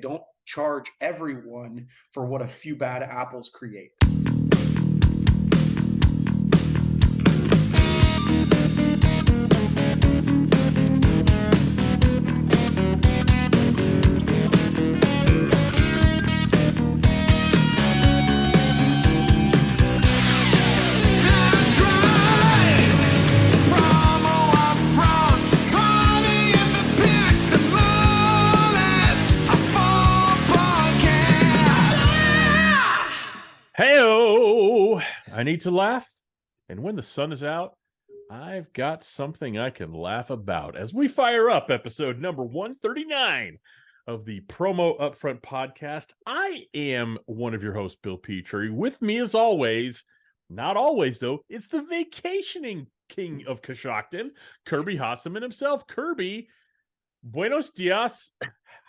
Don't charge everyone for what a few bad apples create. Hey-o! I need to laugh, and when the sun is out, I've got something I can laugh about as we fire up episode number 139 of the Promo Upfront podcast. I am one of your hosts, Bill Petrie. With me, as always, not always though, it's the vacationing king of Coshocton, Kirby Hasseman himself. Kirby, buenos dias.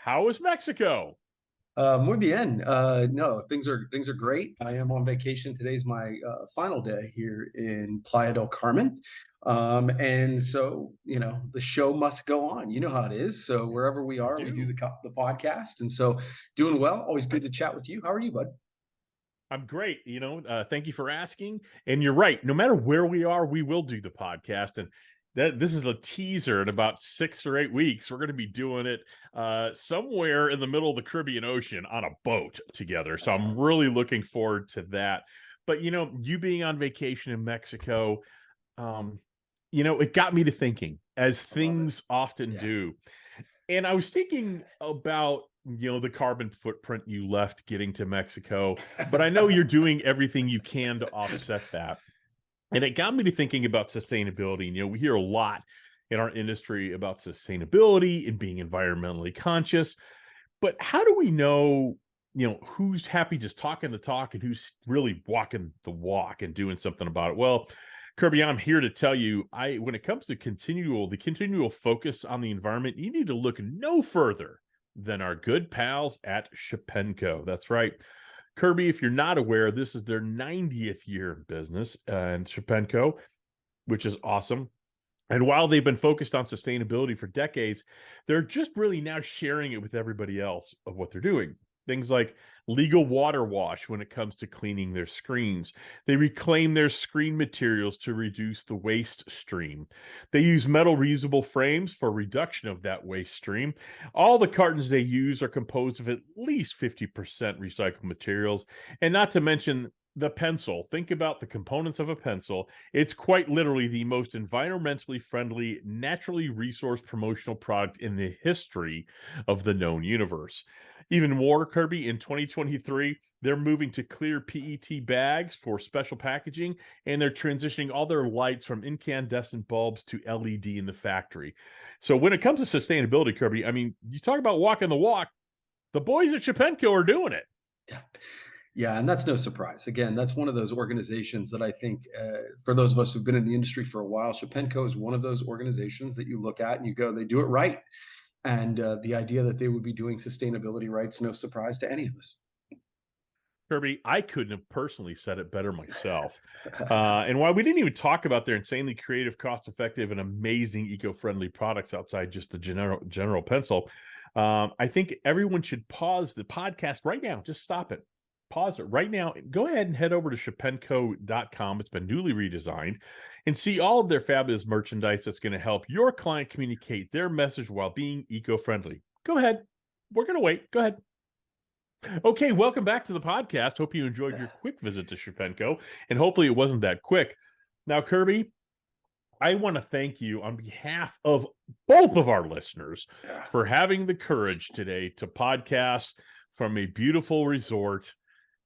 How is Mexico? Muy bien. No, things are great. I am on vacation. Today's my final day here in Playa del Carmen. And so, the show must go on. You know how it is. So wherever we I are, we do do. the podcast. And so doing well. Always good to chat with you. How are you, bud? I'm great. Thank you for asking. And you're right. No matter where we are, we will do the podcast. And this is a teaser. In about 6 or 8 weeks, we're going to be doing it somewhere in the middle of the Caribbean Ocean on a boat together. So I'm really looking forward to that. But, you being on vacation in Mexico, it got me to thinking, as things often do. And I was thinking about, the carbon footprint you left getting to Mexico, but I know you're doing everything you can to offset that. And it got me to thinking about sustainability. We hear a lot in our industry about sustainability and being environmentally conscious, but how do we know, who's happy just talking the talk and who's really walking the walk and doing something about it? Well, Kirby, I'm here to tell you, when it comes to the continual focus on the environment, you need to look no further than our good pals at Shepenko. That's right. Kirby, if you're not aware, this is their 90th year in business, and Shepenko, which is awesome. And while they've been focused on sustainability for decades, they're just really now sharing it with everybody else of what they're doing. Things like legal water wash when it comes to cleaning their screens. They reclaim their screen materials to reduce the waste stream. They use metal reusable frames for reduction of that waste stream. All the cartons they use are composed of at least 50% recycled materials. And not to mention the pencil. Think about the components of a pencil. It's quite literally the most environmentally friendly, naturally resourced promotional product in the history of the known universe. Even more, Kirby, in 2023, they're moving to clear PET bags for special packaging, and they're transitioning all their lights from incandescent bulbs to LED in the factory. So when it comes to sustainability, Kirby, I mean, you talk about walking the walk, the boys at Shepenko are doing it. Yeah, and that's no surprise. Again, that's one of those organizations that I think, for those of us who've been in the industry for a while, Shepenko is one of those organizations that you look at and you go, they do it right. And the idea that they would be doing sustainability right's no surprise to any of us. Kirby, I couldn't have personally said it better myself. And while we didn't even talk about their insanely creative, cost-effective, and amazing eco-friendly products outside just the general pencil, I think everyone should pause the podcast right now. Just stop it. Pause it right now. Go ahead and head over to shepenko.com. It's been newly redesigned, and see all of their fabulous merchandise that's going to help your client communicate their message while being eco-friendly. Go ahead. We're going to wait. Go ahead. Okay, welcome back to the podcast. Hope you enjoyed your quick visit to Shepenko, and hopefully it wasn't that quick. Now, Kirby, I want to thank you on behalf of both of our listeners for having the courage today to podcast from a beautiful resort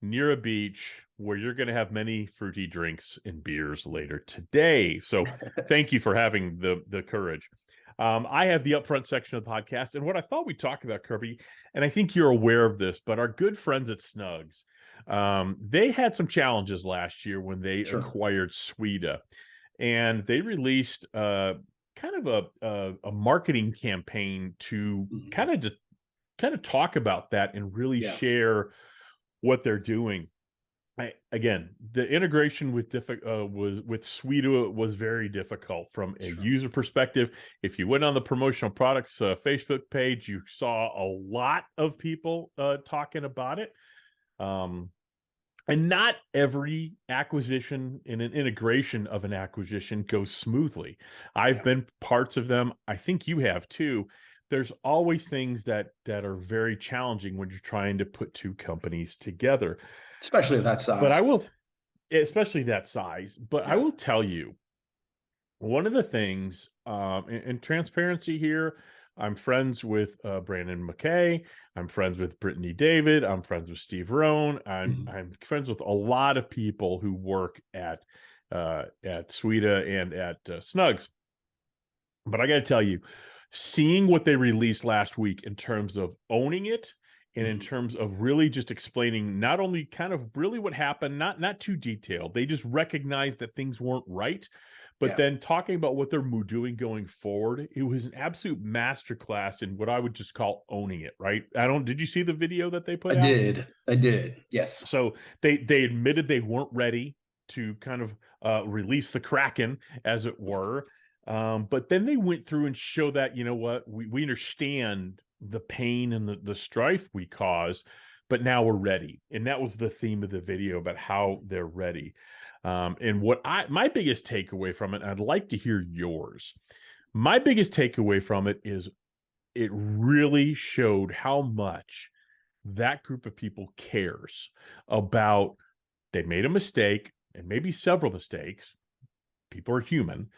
near a beach where you're going to have many fruity drinks and beers later today. So thank you for having the courage. I have the upfront section of the podcast, and what I thought we'd talk about, Kirby, and I think you're aware of this, but our good friends at Snugs, they had some challenges last year when they acquired Sweda, and they released kind of a marketing campaign to kind of talk about that and really share what they're doing. Again, the integration with was with Suida was very difficult from a Sure. user perspective. If you went on the promotional products Facebook page, you saw a lot of people talking about it. And not every acquisition and an integration of an acquisition goes smoothly. I've Yeah. been parts of them. I think you have too. There's always things that are very challenging when you're trying to put two companies together. Especially at that But I size. will, especially that size. But I Yeah. will tell you, one of the things, and transparency here, I'm friends with Brandon McKay. I'm friends with Brittany David. I'm friends with Steve Rohn. Mhm. I'm friends with a lot of people who work at Suida and at Snugs. But I got to tell you, seeing what they released last week in terms of owning it and in Mhm. terms of really just explaining not only kind of really what happened, not too detailed. They just recognized that things weren't right, but Yeah. then talking about what they're doing going forward, it was an absolute masterclass in what I would just call owning it, right? I don't Did you see the video that they I put out? did. I did. Yes. So they admitted they weren't ready to kind of release the Kraken, as it were. But then they went through and showed that, you know what, we understand the pain and the strife we caused, but now we're ready. And that was the theme of the video, about how they're ready. And what my biggest takeaway from it, I'd like to hear yours. My biggest takeaway from it is it really showed how much that group of people cares about, they made a mistake and maybe several mistakes. People are human,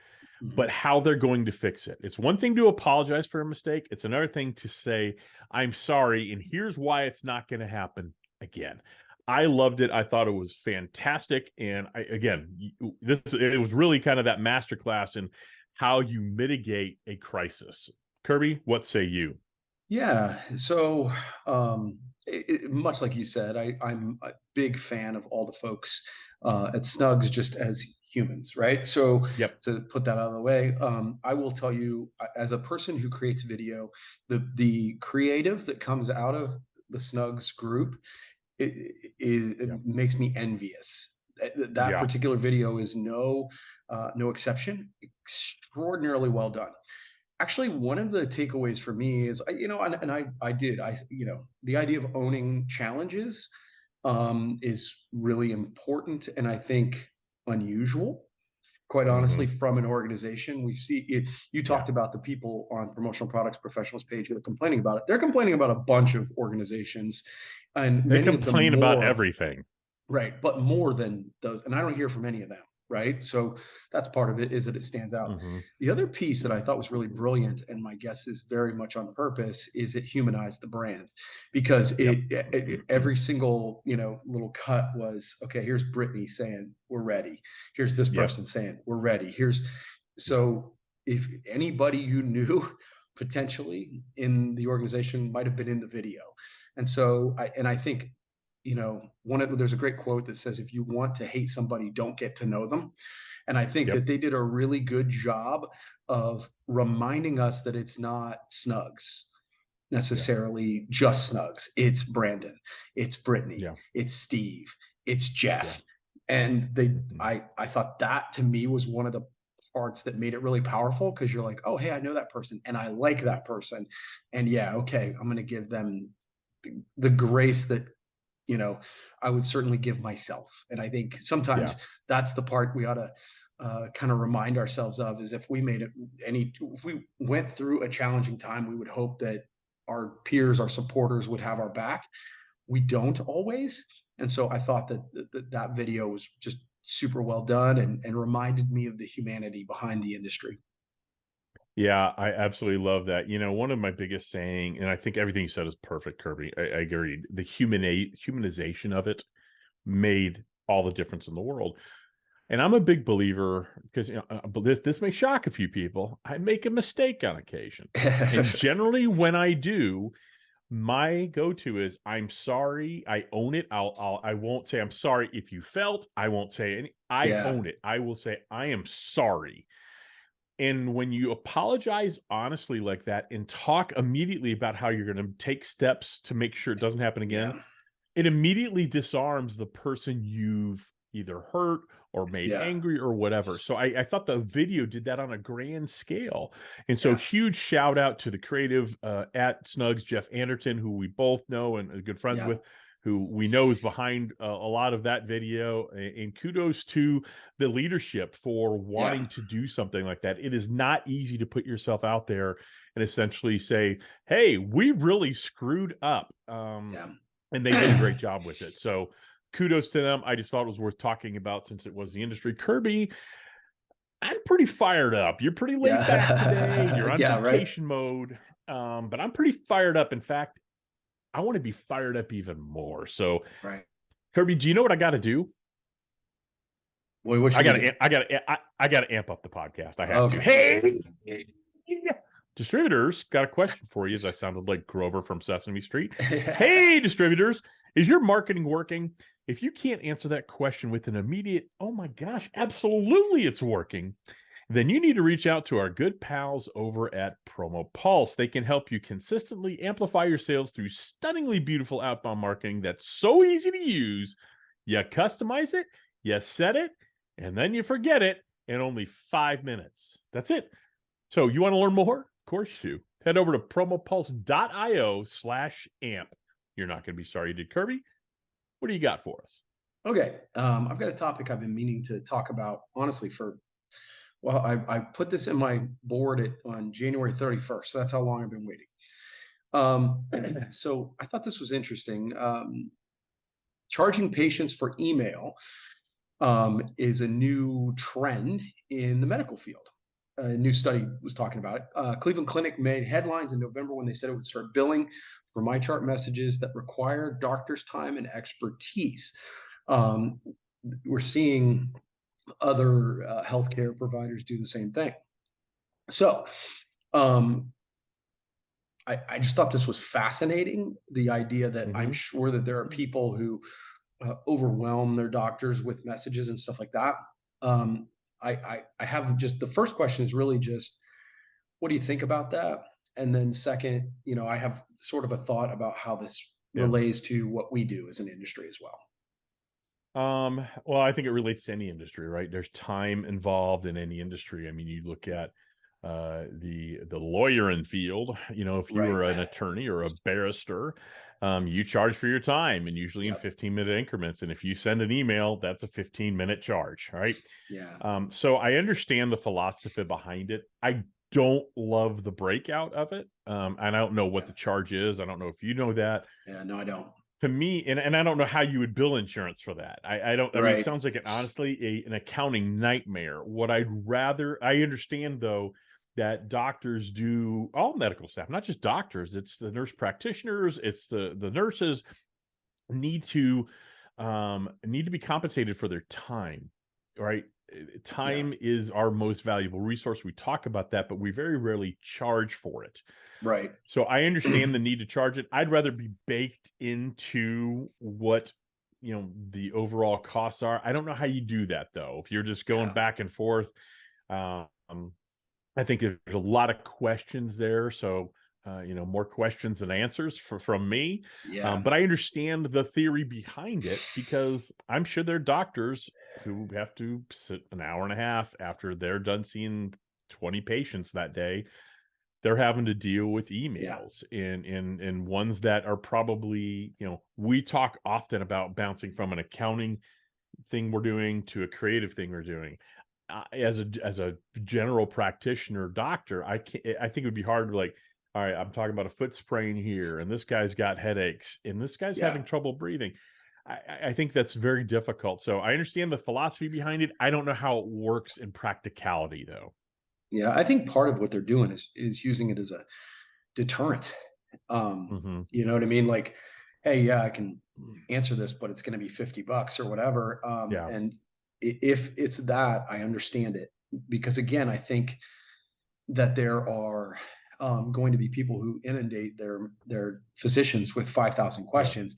but Mhm. how they're going to fix it. It's one thing to apologize for a mistake. It's another thing to say, I'm sorry, and here's why it's not going to happen again. I loved it. I thought it was fantastic. And it was really kind of that masterclass in how you mitigate a crisis. Kirby, what say you? Yeah. So, much like you said, I'm a big fan of all the folks at Snugs just as humans, right? So, Yep. to put that out of the way, I will tell you, as a person who creates video, the creative that comes out of the Snugs group it Yep. makes me envious. That Yeah. particular video is no exception. Extraordinarily well done. Actually, one of the takeaways for me is, and I did, the idea of owning challenges is really important, and I think unusual. Quite honestly, Hmm. from an organization, we see it. You Yeah. talked about the people on promotional products professionals page who are complaining about it. They're complaining about a bunch of organizations, and They many of them complain about more. everything. Right, but more than those, and I don't hear from any of them, right? So that's part of it, is that it stands out. Hmm. The other piece that I thought was really brilliant, and my guess is very much on purpose, is it humanized the brand because Yep. every single, little cut was, okay, here's Brittany saying we're ready. Here's this Yep. person saying we're ready. Here's Yep. so if anybody you knew potentially in the organization might have been in the video. And so I think there's a great quote that says, if you want to hate somebody, don't get to know them. And I think Yep. that they did a really good job of reminding us that it's not Snugs Yeah. necessarily, just Snugs. It's Brandon, it's Brittany, Yeah. it's Steve, it's Yeah. Jeff. And they Mhm. I thought that to me was one of the parts that made it really powerful, because you're like, oh, hey, I know that person and I like that person. And yeah, okay, I'm going to give them the grace that I would certainly give myself. And I think Yeah. sometimes that's the part we ought to kind of remind ourselves of, is if we made it if we went through a challenging time, we would hope that our peers, our supporters would have our back. We don't always. And so I thought that video was just super well done, and reminded me of the humanity behind the industry. Yeah, I absolutely love that. One of my biggest saying, and I think everything you said is perfect, Kirby. I agree. The humanization of it made all the difference in the world. And I'm a big believer, because but this may shock a few people. I make a mistake on occasion, and generally when I do, my go-to is, I'm sorry. I own it. I won't say I'm sorry if you felt. I won't say any. I Yeah. own it. I will say I am sorry. And when you apologize honestly like that and talk immediately about how you're going to take steps to make sure it doesn't happen again, Yeah. it immediately disarms the person you've either hurt or made Yeah. angry or whatever. So I thought the video did that on a grand scale. And so Yeah. huge shout out to the creative at Snugs, Jeff Anderton, who we both know and are good friends Yeah. with, who we know is behind a lot of that video. And kudos to the leadership for Yeah. wanting to do something like that. It is not easy to put yourself out there and essentially say, hey, we really screwed up. Yeah. And they did a great job with it. So kudos to them. I just thought it was worth talking about since it was the industry. Kirby, I'm pretty fired up. You're pretty laid back today. You're Yeah. on Yeah. Right. vacation mode. But I'm pretty fired up. In fact, I want to be fired up even more. So, Right. Kirby, do you know what I got to do? Well, what I should we got do? to, I got to, I got to amp up the podcast. I have to. Okay. Hey, distributors, got a question for you. As I sounded like Grover from Sesame Street. Hey, distributors, is your marketing working? If you can't answer that question with an immediate, oh my gosh, absolutely it's working, then you need to reach out to our good pals over at Promo Pulse. They can help you consistently amplify your sales through stunningly beautiful outbound marketing that's so easy to use. You customize it, you set it, and then you forget it in only 5 minutes. That's it. So you want to learn more? Of course you do. Head over to promopulse.io/amp. You're not going to be sorry you did. Kirby, what do you got for us? Okay. I've got a topic I've been meaning to talk about, honestly, well, I put this in my board on January 31st. So that's how long I've been waiting. So I thought this was interesting. Charging patients for email is a new trend in the medical field. A new study was talking about it. Cleveland Clinic made headlines in November when they said it would start billing for MyChart messages that require doctor's time and expertise. Um, we're seeing other healthcare providers do the same thing. So um, I just thought this was fascinating. The idea that I'm Mm-hmm. sure that there are people who overwhelm their doctors with messages and stuff like that. I have just the first question is really just what do you think about that? And then second, I have sort of a thought about how this Yeah. relates to what we do as an industry as well. Well, I think it relates to any industry, right? There's time involved in any industry. I mean, you look at the lawyering field, if you Right. were an attorney or a barrister, you charge for your time and usually in Yep. 15-minute increments. And if you send an email, that's a 15-minute charge, right? Yeah. So I understand the philosophy behind it. I don't love the breakout of it. And I don't know what Yeah. the charge is. I don't know if you know that. Yeah. No, I don't. To me, and I don't know how you would bill insurance for that. I don't. I mean, it Right. sounds like an accounting nightmare. What I'd rather, I understand though that doctors do, all medical staff, not just doctors. It's the nurse practitioners. It's the nurses need to be compensated for their time, right? Yeah. Time is our most valuable resource. We talk about that, but we very rarely charge for it. Right. So I understand the need to charge it. I'd rather be baked into what the overall costs are. I don't know how you do that though. If you're just going Yeah. back and forth, um, I think there's a lot of questions there. So more questions than answers from me. Yeah. But I understand the theory behind it because I'm sure there are doctors who have to sit an hour and a half after they're done seeing 20 patients that day. They're having to deal with Yeah. emails and ones that are probably, we talk often about bouncing from an accounting thing we're doing to a creative thing we're doing. As a general practitioner doctor, I think it would be hard to like, all right, I'm talking about a foot sprain here, and this guy's got headaches, and this guy's Yeah. having trouble breathing. I think that's very difficult. So I understand the philosophy behind it. I don't know how it works in practicality, though. Yeah. I think part of what they're doing is using it as a deterrent. Hmm. You know what I mean? Like, hey, yeah, I can answer this, but it's going to be $50 or whatever. Yeah, And if it's that, I understand it because again, I think that there are going to be people who inundate their physicians with 5,000 yeah, questions.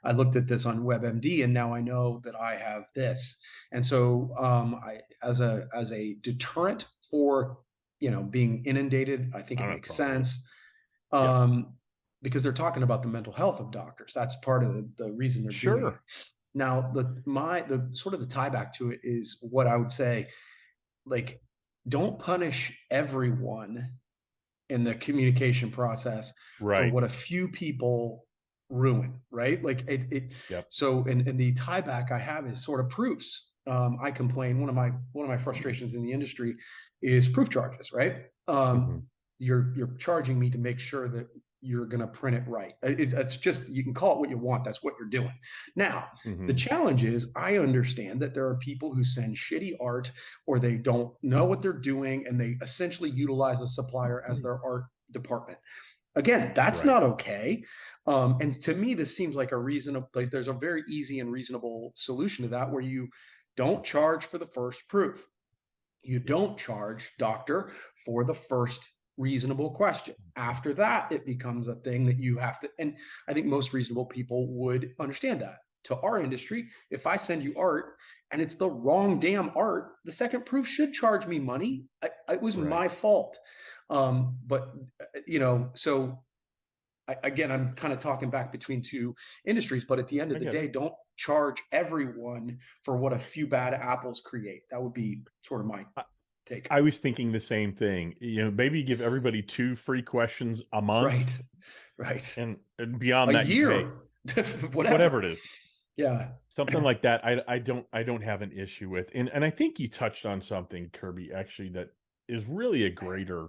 I looked at this on WebMD, and now I know that I have this, and so I, as a deterrent for being inundated, I think I it don't have a makes problem with it. sense. Yeah. Um, because they're talking about the mental health of doctors. That's part of the reason they're doing it. Sure. Now, the sort of the tie back to it is what I would say, like, don't punish everyone in the communication process for Right. what a few people ruin, right? Like it Yep. so and the tie back I have is sort of proofs. I complain, one of my frustrations in the industry is proof charges, right? Hmm. You're charging me to make sure that you're going to print it right. It's just, you can call it what you want. That's what you're doing. Now, the Hmm. challenge is I understand that there are people who send shitty art, or they don't know what they're doing, and they essentially utilize the supplier as their art department. Again, that's Right. not okay. And to me, this seems like a reasonable, like there's a very easy and reasonable solution to that, where you don't charge for the first proof. You don't charge doctor for the first reasonable question. After that, it becomes a thing that you have to, and I think most reasonable people would understand that. To our industry, if I send you art and it's the wrong damn art, the second proof should charge me money. It was Right. my fault. But so again, I'm kind of talking back between two industries, but at the end of I the get it. day, don't charge everyone for what a few bad apples create. That would be sort of my I, take. I was thinking the same thing. Maybe give everybody 2 free questions a month, Right. Right. and beyond A that, you pay year, whatever whatever. it is. Yeah. Something like that. I don't have an issue with. And I think you touched on something, Kirby, actually, that is really a greater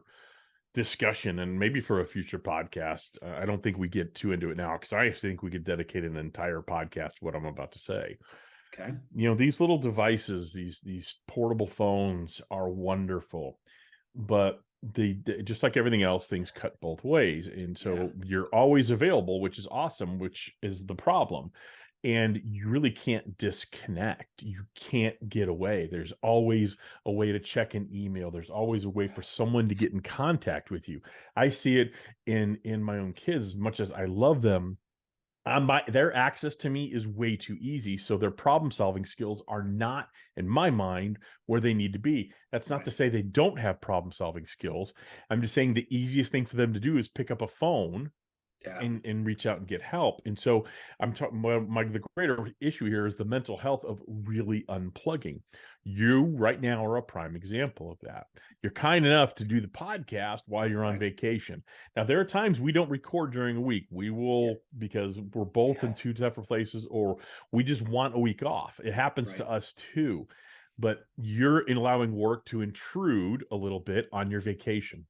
discussion, and maybe for a future podcast. I don't think we get too into it now, because I think we could dedicate an entire podcast to what I'm about to say. Okay. These little devices, these portable phones are wonderful, but they just like everything else, things cut both ways. And Yeah. so you're always available, which is awesome, which is the problem. And you really can't disconnect. You can't get away. There's always a way to check an email. There's always a way for someone to get in contact with you. I see it in my own kids. As much as I love them, their access to me is way too easy. So their problem solving skills are not, in my mind, where they need to be. That's not to Right. say they don't have problem solving skills. I'm just saying the easiest thing for them to do is pick up a phone Yeah. and reach out and get help. And so I'm talking, the greater issue here is the mental health of really unplugging. You right now are a prime example of that. You're kind enough to do the podcast while you're on Right. vacation. Now, there are times we don't record during a week. We Yeah. will, because we're both Yeah. in two separate places, or we just want a week off. It happens Right. to us too. But you're allowing work to intrude a little bit on your vacation.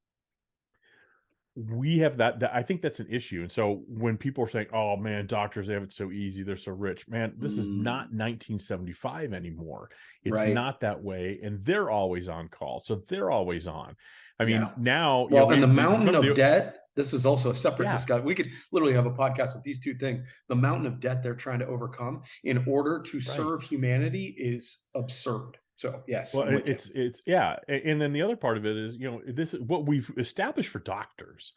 We have that I think that's an issue. And so when people are saying, "Oh man, doctors, they have it so easy, they're so rich," man, this is not Mm, 1975 anymore. It's right. not that way, and they're always on call, so they're always on. I mean, Yeah. now, Well, and we the mountain remember of the debt, this is also a separate yeah, discussion. We could literally have a podcast with these two things. The mountain of debt they're trying to overcome in order to right. serve humanity is absurd. So, yes, Well, I'm with you. it's yeah, and then the other part of it is, this is what we've established for doctors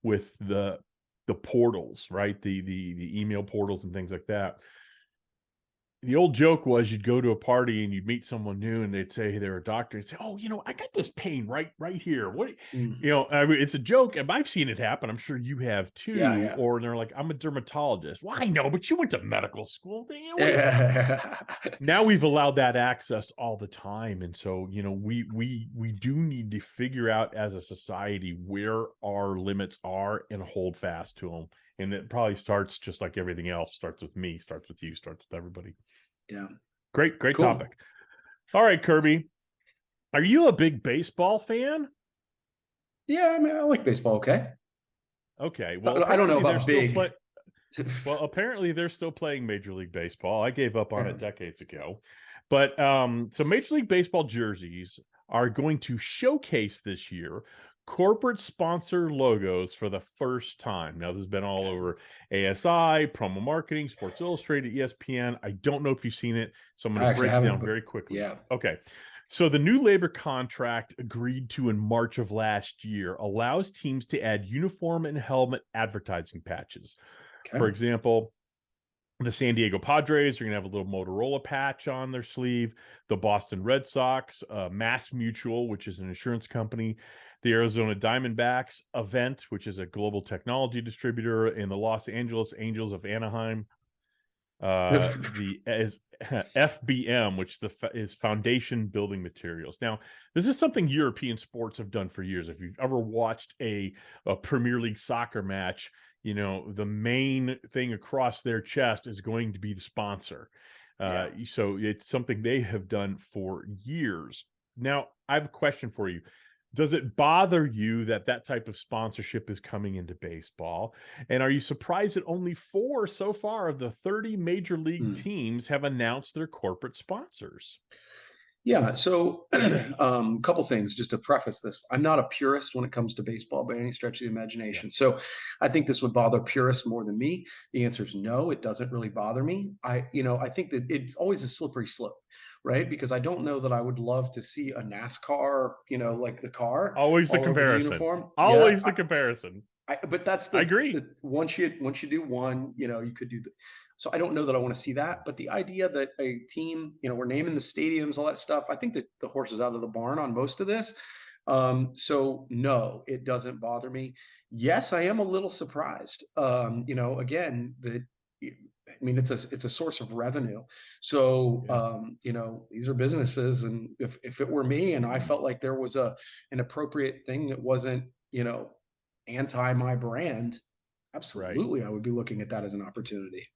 with the portals, right? The email portals and things like that. The old joke was you'd go to a party and you'd meet someone new and they'd say, hey, they're a doctor. And say, oh, I got this pain right here. What, Mm, I mean, it's a joke. And I've seen it happen. I'm sure you have yeah, too. yeah. Or they're like, I'm a dermatologist. Well, I know, but you went to medical school. What do you, Yeah. now we've allowed that access all the time. And so, we do need to figure out as a society where our limits are and hold fast to them. And it probably starts just like everything else, starts with me, starts with you, starts with everybody. Yeah. Great Cool. topic. All right, Kirby, are you a big baseball fan? Yeah, I mean, I like baseball. Okay. Okay, well, I don't know apparently they're about still big. playing Major League Baseball. I gave up on Yeah. it decades ago. But so Major League Baseball jerseys are going to showcase this year corporate sponsor logos for the first time. Now, this has been all Okay. over ASI, Promo Marketing, Sports Illustrated, ESPN. I don't know if you've seen it, so I'm going I to actually break it haven't, down but very quickly. yeah. Okay. So the new labor contract agreed to in March of last year allows teams to add uniform and helmet advertising patches. Okay. For example, the San Diego Padres are going to have a little Motorola patch on their sleeve. The Boston Red Sox, Mass Mutual, which is an insurance company, the Arizona Diamondbacks event, which is a global technology distributor, and the Los Angeles Angels of Anaheim. The is FBM, which is Foundation Building Materials. Now, this is something European sports have done for years. If you've ever watched a Premier League soccer match, the main thing across their chest is going to be the sponsor. Yeah. So it's something they have done for years. Now, I have a question for you. Does it bother you that that type of sponsorship is coming into baseball? And are you surprised that only 4 so far of the 30 major league Mm. teams have announced their corporate sponsors? Yeah. So, couple things just to preface this. I'm not a purist when it comes to baseball by any stretch of the Yeah. imagination. So, I think this would bother purists more than me. The answer is no, it doesn't really bother me. I think that it's always a slippery slope, right? Because I don't know that I would love to see a NASCAR, like the car Always the all over the comparison. uniform. Yeah. Always the comparison. But that's I the agree. once you do one, you could do the so I don't know that I want to see that, but the idea that a team, we're naming the stadiums, all that stuff, I think that the horse is out of the barn on most of this. So no, it doesn't bother me. Yes, I am a little surprised. Again, that I mean, it's a source of revenue. So, Yeah. these are businesses, and if it were me and I felt like there was an appropriate thing that wasn't, anti my brand, Right. absolutely, I would be looking at that as an opportunity.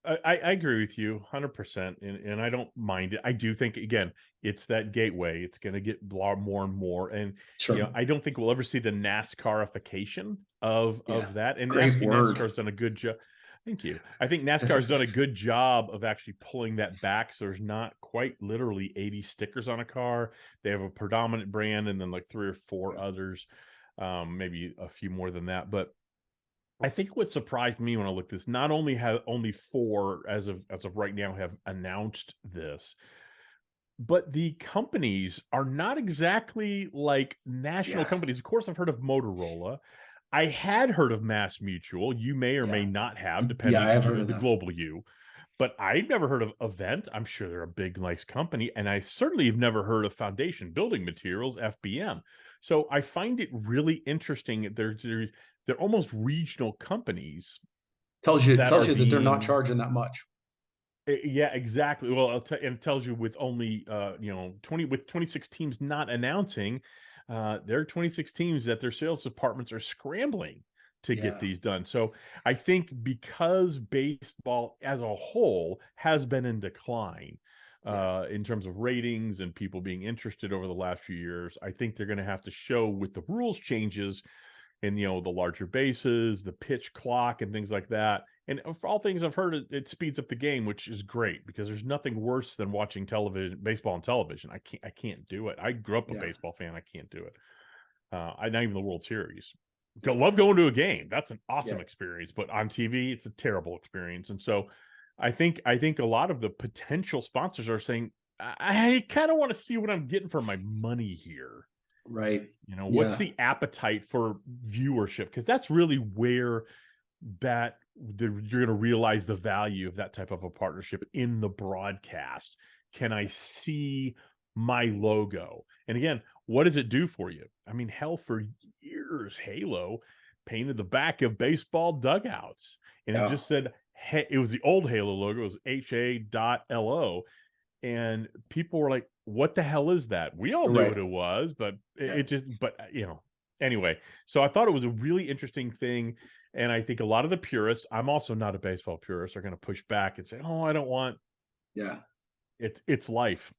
I agree with you 100%, and I don't mind it. I do think, again, it's that gateway. It's going to get more and more, and Sure. I don't think we'll ever see the NASCARification of Yeah. that. And Great word. NASCAR's done a good job. Thank you. I think NASCAR's done a good job of actually pulling that back. So there's not quite literally 80 stickers on a car. They have a predominant brand, and then like 3 or 4 others, maybe a few more than that, but I think what surprised me when I looked at this, not only have only 4 as of right now have announced this, but the companies are not exactly like national Yeah. companies. Of course, I've heard of Motorola. I had heard of Mass Mutual. You may or may Yeah. not have, Yeah, I depending, have heard of the them. global you. But I've never heard of Event. I'm sure they're a big, nice company. And I certainly have never heard of Foundation Building Materials, FBM. So I find it really interesting. They're almost regional companies Tells you that are tells you that they're not being. charging that much. Yeah, exactly. Well, and it tells you with only 26 teams not announcing, there are 26 teams that their sales departments are scrambling to get Yeah. these done. So I think because baseball as a whole has been in decline Yeah. in terms of ratings and people being interested over the last few years, I think they're going to have to show with the rules changes and the larger bases, the pitch clock, and things like that. And for all things I've heard, it speeds up the game, which is great because there's nothing worse than watching television, baseball on television. I can't do it. I grew up a Yeah. baseball fan. I can't do it. I not even the World Series. Yep. Love going to a game. That's an awesome Yeah. experience, but on TV, it's a terrible experience. And so, I think a lot of the potential sponsors are saying, I kind of want to see what I'm getting for my money here. Right. What's Yeah. the appetite for viewership? Because that's really where you're going to realize the value of that type of a partnership in the broadcast. Can I see my logo? And again, what does it do for you? I mean, hell, for years, Halo painted the back of baseball dugouts, and it Yeah. just said, hey, it was the old Halo logo, it was HA.LO, and people were like, what the hell is that? We all knew Right. what it was, but Yeah. it just, but anyway. So I thought it was a really interesting thing. And I think a lot of the purists, I'm also not a baseball purist, are going to push back and say, oh, I don't want Yeah. it's life.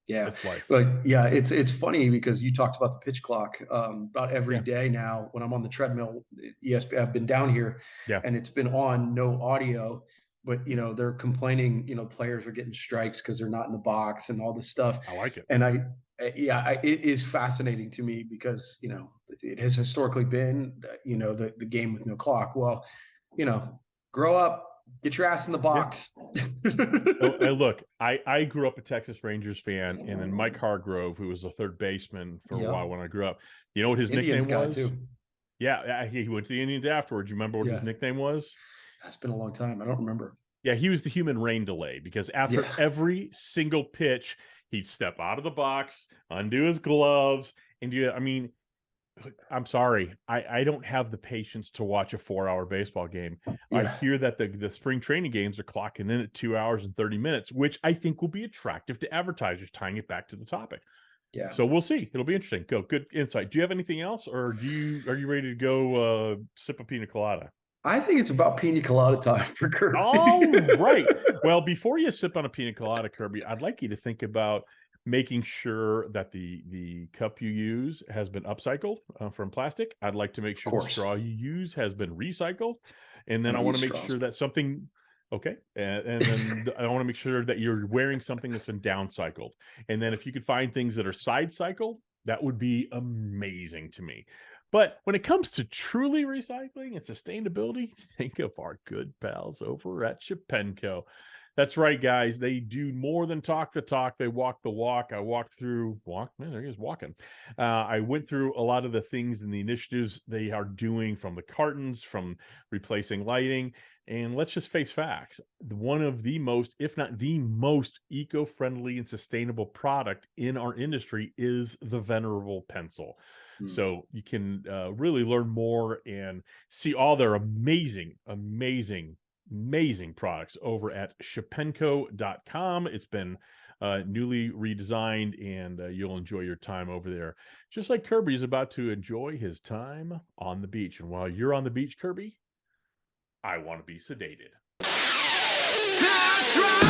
Yeah, It's life. but yeah, it's funny because you talked about the pitch clock. About every Yeah. day now, when I'm on the treadmill, ESPN, I've been down here, Yeah. and it's been on no audio. But they're complaining. Players are getting strikes because they're not in the box and all this stuff. I like it. And it is fascinating to me because it has historically been the game with no clock. Well, grow up, get your ass in the Yeah. box. Oh, and look, I grew up a Texas Rangers fan, and then Mike Hargrove, who was the third baseman for a while Yep, when I grew up, you know what his Indians nickname guy was? too. Yeah, he went to the Indians afterwards. You remember what his Yeah. nickname was? It's been a long time. I don't remember. Yeah, he was the human rain delay because after Yeah. every single pitch, he'd step out of the box, undo his gloves, and I mean, I'm sorry. I don't have the patience to watch a 4-hour baseball game. I Yeah. hear that the spring training games are clocking in at 2 hours and 30 minutes, which I think will be attractive to advertisers, tying it back to the topic. Yeah. So we'll see. It'll be interesting. Good insight. Do you have anything else, or are you ready to go sip a pina colada? I think it's about pina colada time for All Kirby. right. Well, before you sip on a pina colada, Kirby, I'd like you to think about making sure that the cup you use has been upcycled from plastic. I'd like to make Of sure the course. straw you use has been recycled, and I then I don't want use to make straws. sure that something. Okay, and then I want to make sure that you're wearing something that's been downcycled, and then if you could find things that are side cycled, that would be amazing to me. But when it comes to truly recycling and sustainability, think of our good pals over at Shapenco. That's right, guys. They do more than talk the talk. They walk the walk. I walked through walk. Man, there he is walking. I went through a lot of the things and the initiatives they are doing, from the cartons, from replacing lighting. And let's just face facts. One of the most, if not the most eco-friendly and sustainable product in our industry is the venerable pencil. Mm. So you can really learn more and see all their amazing products over at shapenco.com. It's been newly redesigned, and you'll enjoy your time over there. Just like Kirby is about to enjoy his time on the beach. And while you're on the beach, Kirby, I want to be sedated. That's right.